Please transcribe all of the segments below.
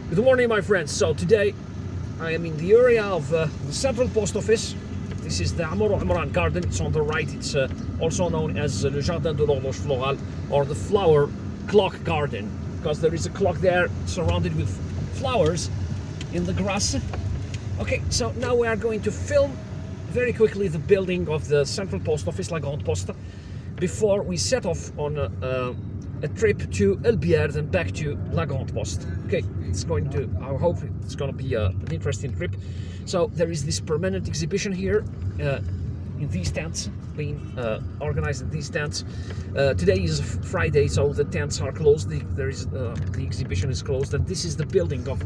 Good morning, my friends. So today I am in the area of the Central Post Office. This is the Amor Imran Garden. It's on the right. It's also known as Le Jardin de l'Horloge Florale, or the Flower Clock Garden, because there is a clock there surrounded with flowers in the grass. Okay, so now we are going to film very quickly the building of the Central Post Office, La Grande Poste, before we set off on a trip to Biar and back to La Grande Poste. Okay, I hope it's going to be an interesting trip. So there is this permanent exhibition here in these tents, being organized in these tents. Today is Friday, so the tents are closed. The exhibition is closed, and this is the building of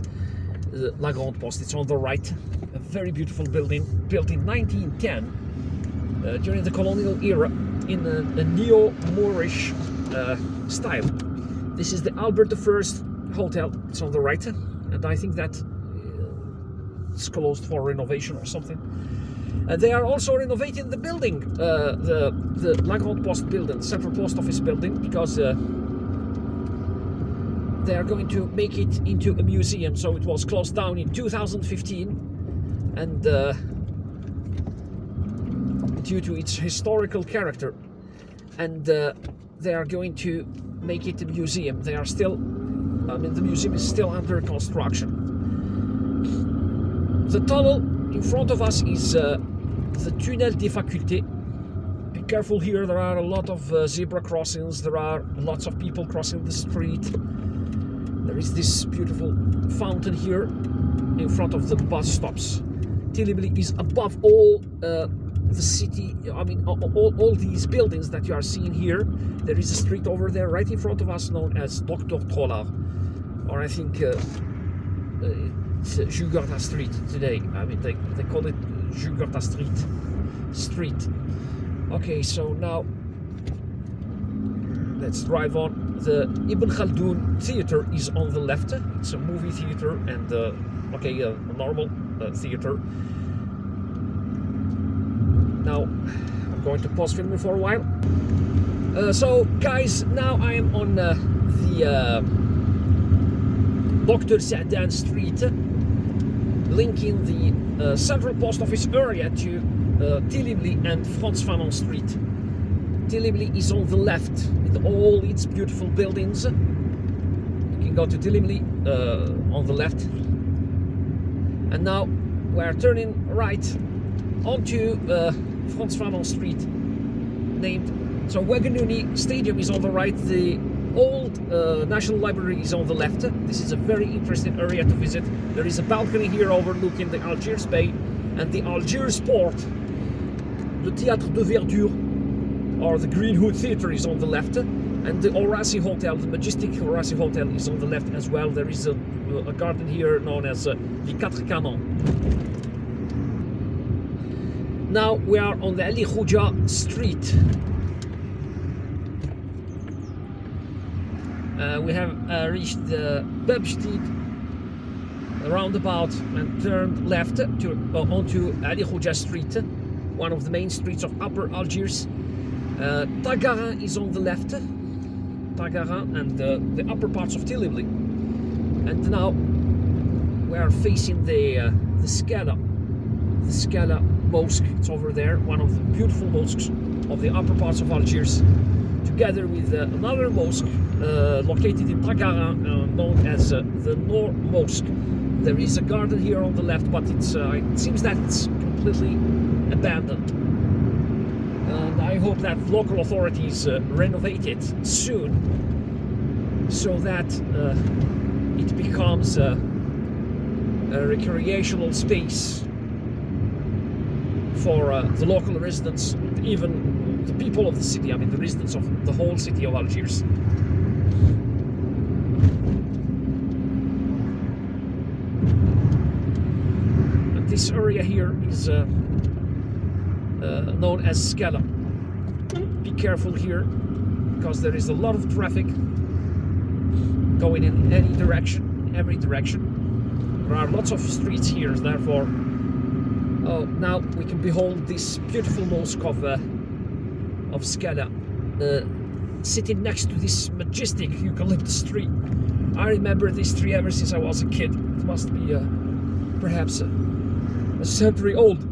La Grande Poste. It's on the right, a very beautiful building built in 1910 during the colonial era in a neo-Moorish style. This is the Albert I hotel. It's on the right, and I think that it's closed for renovation or something. They are also renovating the building, the La Grande Poste building, Central Post Office building, because they are going to make it into a museum. So it was closed down in 2015, and due to its historical character, and they are going to make it a museum. They are still, the museum is still under construction. The tunnel in front of us is the Tunnel des Facultés. Be careful here, there are a lot of zebra crossings, there are lots of people crossing the street. There is this beautiful fountain here in front of the bus stops. Tilibli is above all the city, all these buildings that you are seeing here. There is a street over there right in front of us known as Dr. Trollard, or I think it's Jugurtha Street today. They call it Jugurtha Street. Okay, so now let's drive on. The Ibn Khaldun Theater is on the left. It's a movie theater and a normal theater. Now I'm going to pause filming for a while. So guys, now I am on the Dr. Sa'dan Street, linking the Central Post Office area to Tilibli and Frans Fanon Street. Tilibli is on the left with all its beautiful buildings. You can go to Tilibli on the left. And now we are turning right onto Frans Fanon Street, named. So Wagenouni Stadium is on the right. The old National Library is on the left. This is a very interesting area to visit. There is a balcony here overlooking the Algiers Bay and the Algiers port. The Théâtre de Verdure, or the Green Hood Theatre, is on the left, and the Orasi Hotel, the majestic Orasi Hotel, is on the left as well. There is a garden here known as the Katrikano. Now we are on the Ali Khouja Street. We have reached the Babsteed roundabout and turned left onto Ali Khouja Street, one of the main streets of Upper Algiers. Tagarin is on the left, Tagarin and the upper parts of Tilibli. And now we are facing the Scala mosque. It's over there, one of the beautiful mosques of the upper parts of Algiers, together with another mosque located in Tagarin, known as the Noor Mosque. There is a garden here on the left, but it seems that it's completely abandoned. And I hope that local authorities renovate it soon, so that it becomes a recreational space for the local residents, even the people of the city, the residents of the whole city of Algiers. And this area here is known as Scala. Be careful here, because there is a lot of traffic going in any direction, every direction. There are lots of streets here, therefore. Oh, now we can behold this beautiful mosque of Scala, sitting next to this majestic eucalyptus tree. I remember this tree ever since I was a kid. It must be perhaps a century old.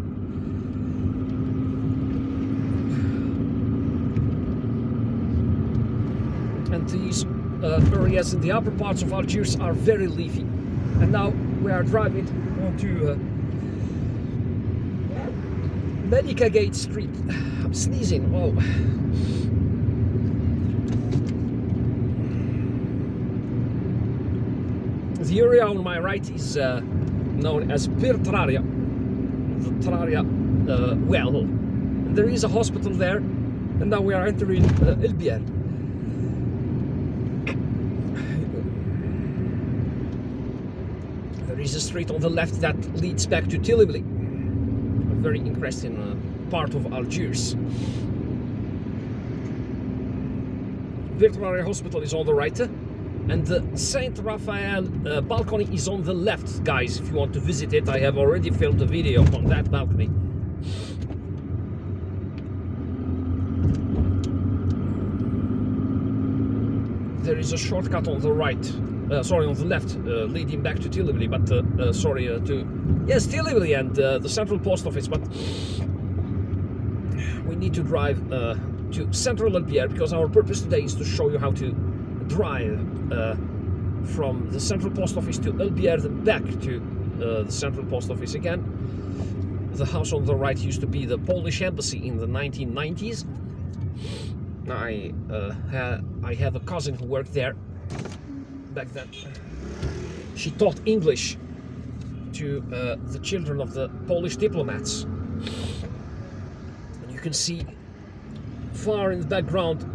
And these areas in the upper parts of Algiers are very leafy. And now we are driving onto Malika Gate Street. I'm sneezing. Whoa. The area on my right is known as Biar, the Traria well. And there is a hospital there, and now we are entering Biar. There is a street on the left that leads back to Tilibli, a very interesting part of Algiers. Biar Traria Hospital is on the right. And the Saint Raphael balcony is on the left, guys. If you want to visit it, I have already filmed a video on that balcony. There is a shortcut on the right, sorry, on the left, leading back to Tilibli, but yes, Tilibli and the Central Post Office, but we need to drive to Central Algiers because our purpose today is to show you how to drive from the Central Post Office to Biar, then back to the Central Post Office again. The house on the right used to be the Polish embassy in the 1990s. I have a cousin who worked there back then. She taught English to the children of the Polish diplomats. And you can see far in the background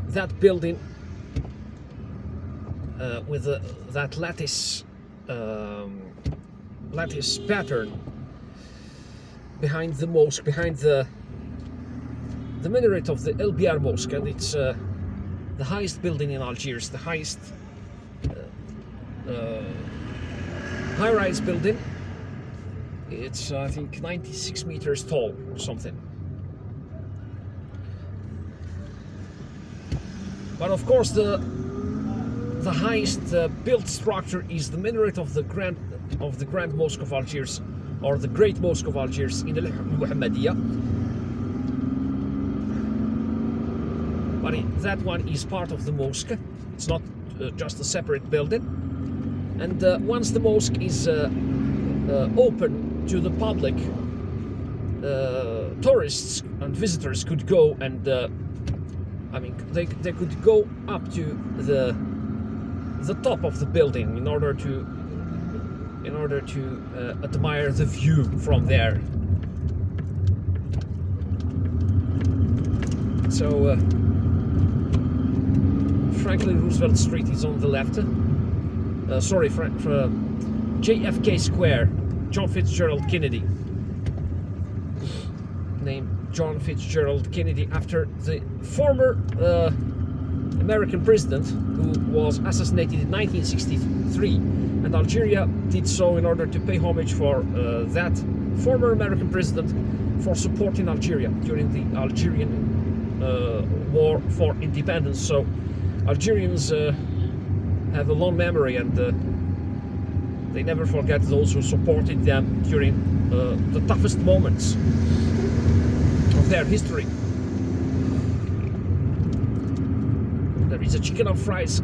that building with that lattice pattern behind the mosque, behind the minaret of the Biar Mosque, and it's the highest building in Algiers, the highest high-rise building. It's I think 96 meters tall or something. But of course the highest built structure is the minaret of the Grand Mosque of Algiers, or the Great Mosque of Algiers in the Muhammadiyah. But that one is part of the mosque. It's not just a separate building. And once the mosque is open to the public, tourists and visitors could go and they could go up to the top of the building in order to admire the view from there. So Franklin Roosevelt Street is on the left. Sorry, JFK Square, John Fitzgerald Kennedy. Named John Fitzgerald Kennedy after the former American president who was assassinated in 1963, and Algeria did so in order to pay homage for that former American president for supporting Algeria during the Algerian war for independence. So Algerians have a long memory, and they never forget those who supported them during the toughest moments of their history. There is a chicken and fries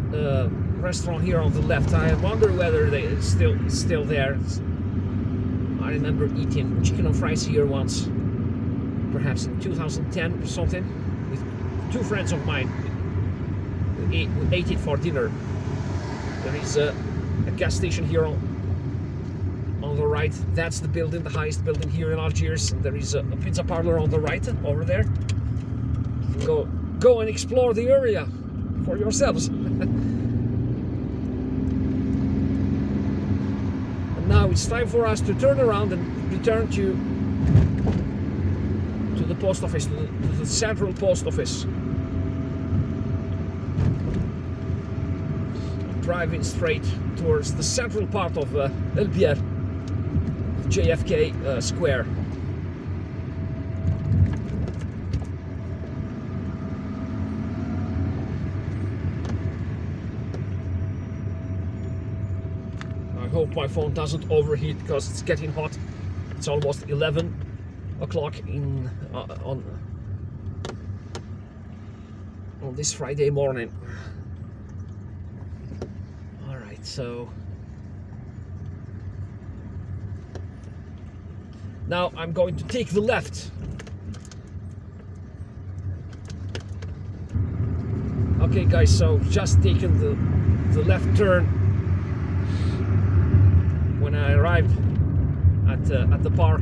restaurant here on the left. I wonder whether it's still there. I remember eating chicken and fries here once, perhaps in 2010 or something, with two friends of mine. We ate it for dinner. There is a gas station here on the right. That's the building, the highest building here in Algiers. And there is a pizza parlor on the right over there. Go and explore the area for yourselves. And now it's time for us to turn around and return to the post office, to the Central Post Office. Driving straight towards the central part of Biar, JFK Square. hope my phone doesn't overheat because it's getting hot. It's almost 11 o'clock on this Friday morning. All right, so now I'm going to take the left. Okay guys, so just taken the left turn when I arrived at the park.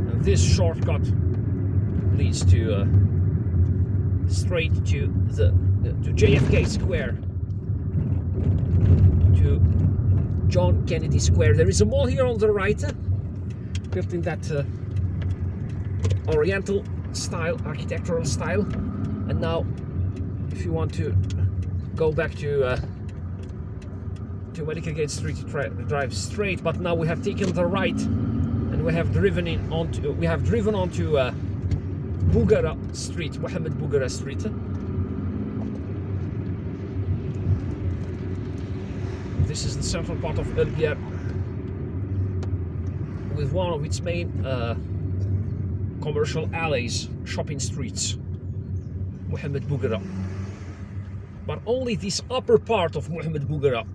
And this shortcut leads to straight to JFK Square, to John Kennedy Square. There is a mall here on the right, built in that Oriental style, architectural style. And now, if you want to go back to Medical Gate Street, drive straight. But now we have taken the right, and we have driven onto Bouguera Street, Mohammed Bouguera Street. This is the central part of Biar, with one of its main commercial alleys, shopping streets, Mohammed Bouguera. But only this upper part of Mohammed Bouguera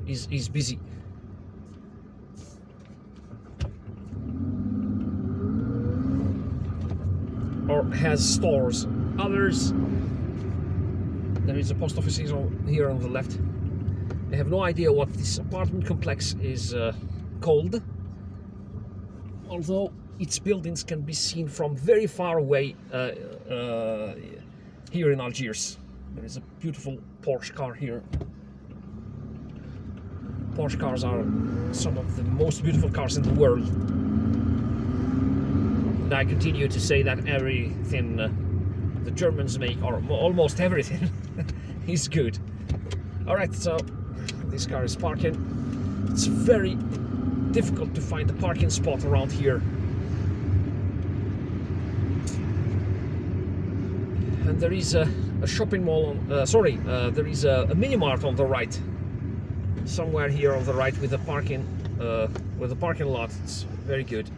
is busy. Or has stores. Others, there is a post office here on the left. I have no idea what this apartment complex is called, although its buildings can be seen from very far away here in Algiers. There is a beautiful Porsche car here. Porsche cars are some of the most beautiful cars in the world. And I continue to say that everything the Germans make, or almost everything, is good. Alright, so this car is parking. It's very difficult to find a parking spot around here. And there is a shopping mall there is a mini mart on the right, somewhere here on the right, with a parking lot. It's very good.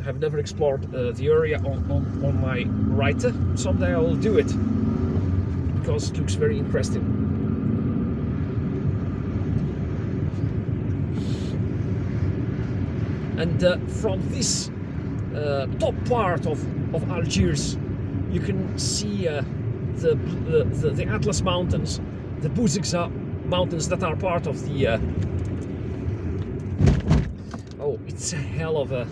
I have never explored the area on my right. Someday I will do it, because it looks very interesting. And from this top part of Algiers, you can see the Atlas Mountains, the Bouzigza Mountains, that are part of the. Oh, it's a hell of a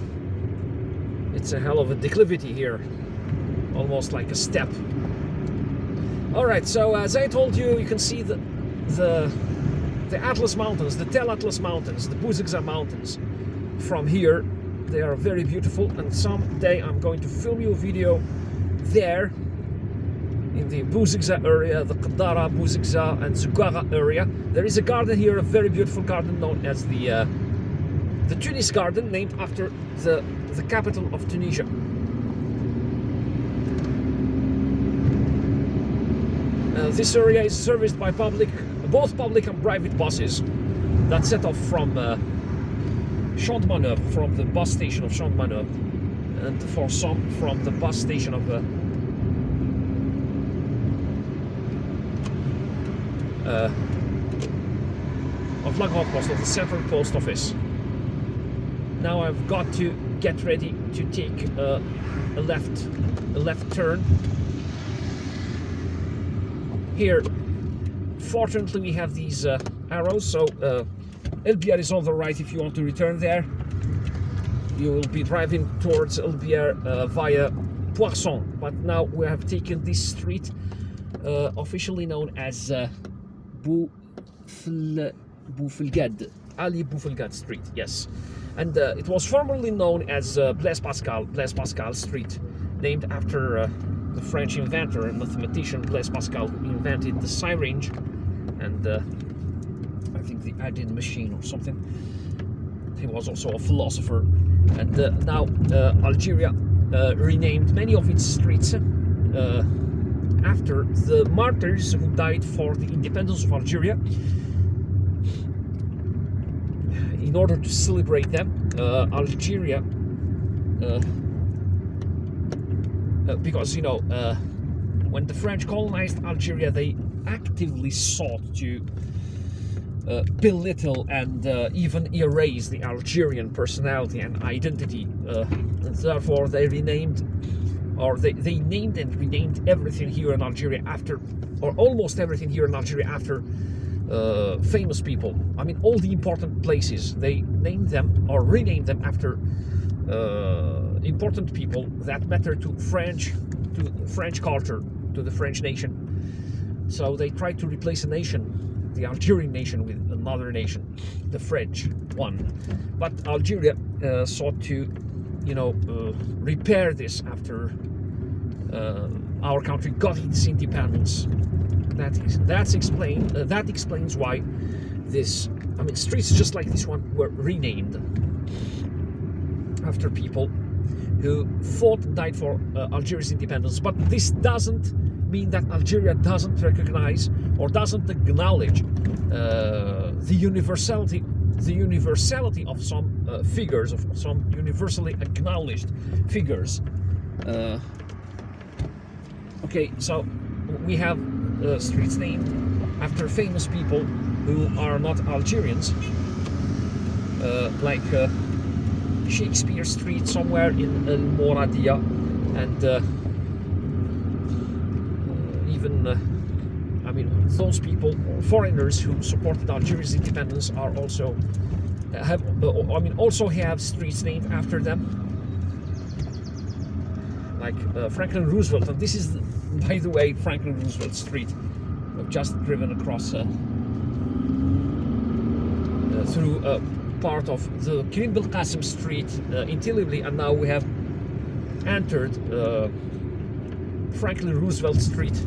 declivity here, almost like a step. All right, so as I told you, you can see the Atlas Mountains, the Tel Atlas Mountains, the Bouzigza Mountains from here. They are very beautiful, and someday I'm going to film you a video there in the Bouzigza area, the Qadara, Bouzigza and Zouguara area. There is a garden here, a very beautiful garden known as the Tunis Garden, named after the capital of Tunisia. This area is serviced by both public and private buses that set off from Champ de Manœuvre, from the bus station of Champ de Manœuvre, and for some from the bus station of La Grande Poste, of the Central Post Office. Now I've got to get ready to take a left turn. Here, fortunately, we have these arrows, so Biar is on the right. If you want to return there, you will be driving towards Biar via Poisson. But now we have taken this street, officially known as Boufilgad, Ali Boufilgad Street. Yes, and it was formerly known as Blaise Pascal Street, named after the French inventor and mathematician Blaise Pascal, who invented the syringe and I think the Adin machine or something. He was also a philosopher. And now Algeria renamed many of its streets after the martyrs who died for the independence of Algeria. In order to celebrate them, Algeria, because when the French colonized Algeria, they actively sought to belittle and even erase the Algerian personality and identity. And therefore, they renamed, or they named and renamed everything here in Algeria after, or almost everything here in Algeria after famous people. I mean, all the important places, they named them or renamed them after important people that matter to French culture, to the French nation. So they tried to replace a nation, the Algerian nation, with another nation, the French one. But Algeria sought to, repair this after our country got its independence. That explains why streets just like this one were renamed after people who fought and died for Algeria's independence. But this doesn't mean that Algeria doesn't recognize or doesn't acknowledge the universality of some figures, of some universally acknowledged figures. Okay, so we have streets named after famous people who are not Algerians, like Shakespeare Street somewhere in El Moradia, and even those people, foreigners who supported Algeria's independence, are also have streets named after them, like Franklin Roosevelt. And this is, by the way, Franklin Roosevelt Street. I've just driven across through part of the Karim Belkacem Street in Tilibli, and now we have entered Franklin Roosevelt Street.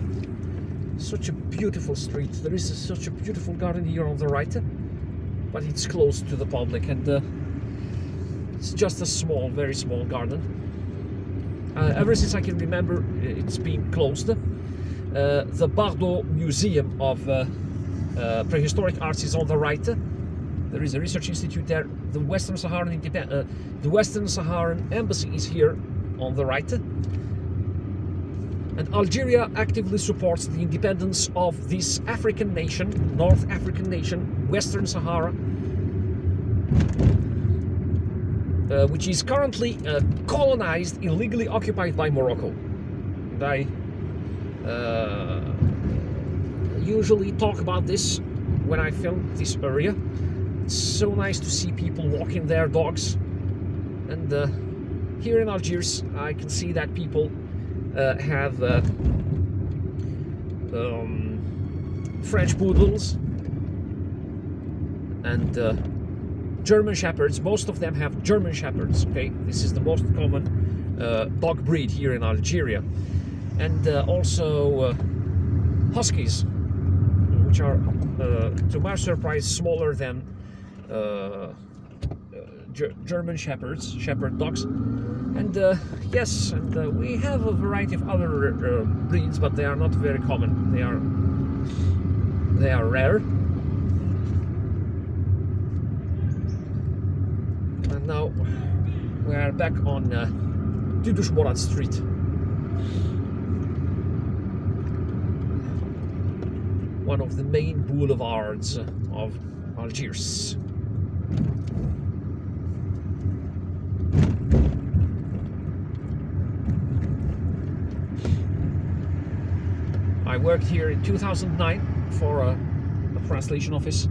Such a beautiful street. There is such a beautiful garden here on the right, but it's closed to the public, and it's just a small, very small garden. Ever since I can remember, it's been closed. The Bardo Museum of Prehistoric Arts is on the right. There is a research institute there. The Western Saharan Embassy is here on the right. And Algeria actively supports the independence of this African nation, North African nation, Western Sahara, which is currently colonized, illegally occupied by Morocco. And I usually talk about this when I film this area. It's so nice to see people walking their dogs. And here in Algiers, I can see that people have French poodles and German shepherds. Most of them have German shepherds. Okay, this is the most common dog breed here in Algeria, and also huskies, which are, to my surprise, smaller than German shepherd dogs. And yes, and we have a variety of other breeds, but they are not very common. They are rare. And now we are back on Dudush Morad Street. One of the main boulevards of Algiers. I worked here in 2009 for a translation office.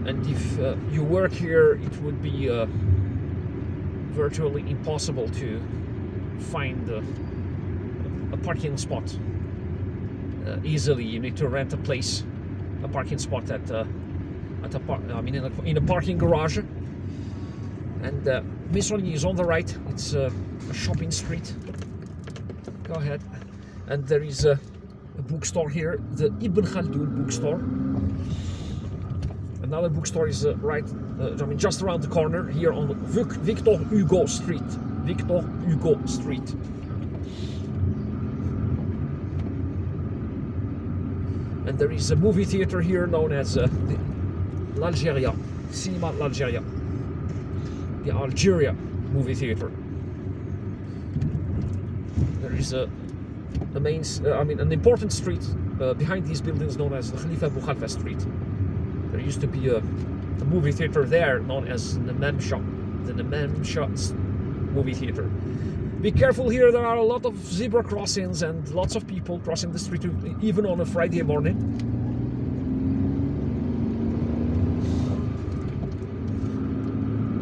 And if you work here, it would be virtually impossible to find a parking spot easily. You need to rent a place, a parking spot in a parking garage. And Misroni is on the right. It's a shopping street. Go ahead. And there is a bookstore here, the Ibn Khaldun bookstore. Another bookstore is just around the corner here on Victor Hugo Street. Victor Hugo Street. And there is a movie theater here known as l'Algeria, Cinema l'Algeria, the Algeria movie theater. There is an important street behind these buildings known as the Khalifa Bou Khalfa Street. There used to be a movie theater there known as the Memsha movie theater. Be careful here, there are a lot of zebra crossings and lots of people crossing the street even on a Friday morning.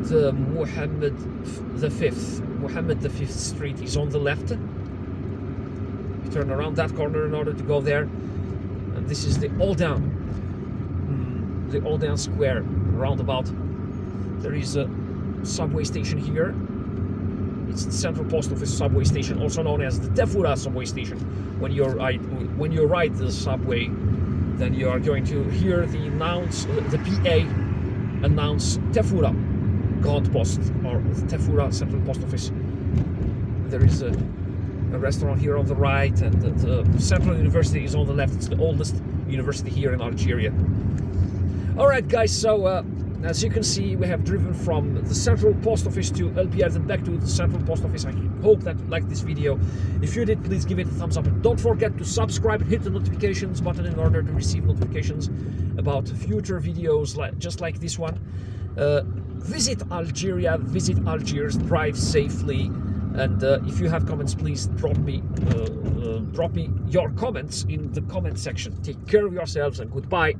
The Mohammed V Street is on the left. You turn around that corner in order to go there. And this is the Oldham Square roundabout. There is a subway station here. It's the Central Post Office subway station, also known as the Tefoura subway station. When you ride the subway, then you are going to hear the PA announce Tefoura Grande Poste, or Tefoura Central Post Office. There is a restaurant here on the right, and the Central University is on the left. It's the oldest university here in Algeria. Alright guys, so as you can see, we have driven from the Central Post Office to Biar and back to the Central Post Office. I hope that you liked this video. If you did, please give it a thumbs up and don't forget to subscribe and hit the notifications button in order to receive notifications about future videos just like this one. Visit Algeria, visit Algiers, drive safely, and if you have comments, please drop me your comments in the comment section. Take care of yourselves and goodbye.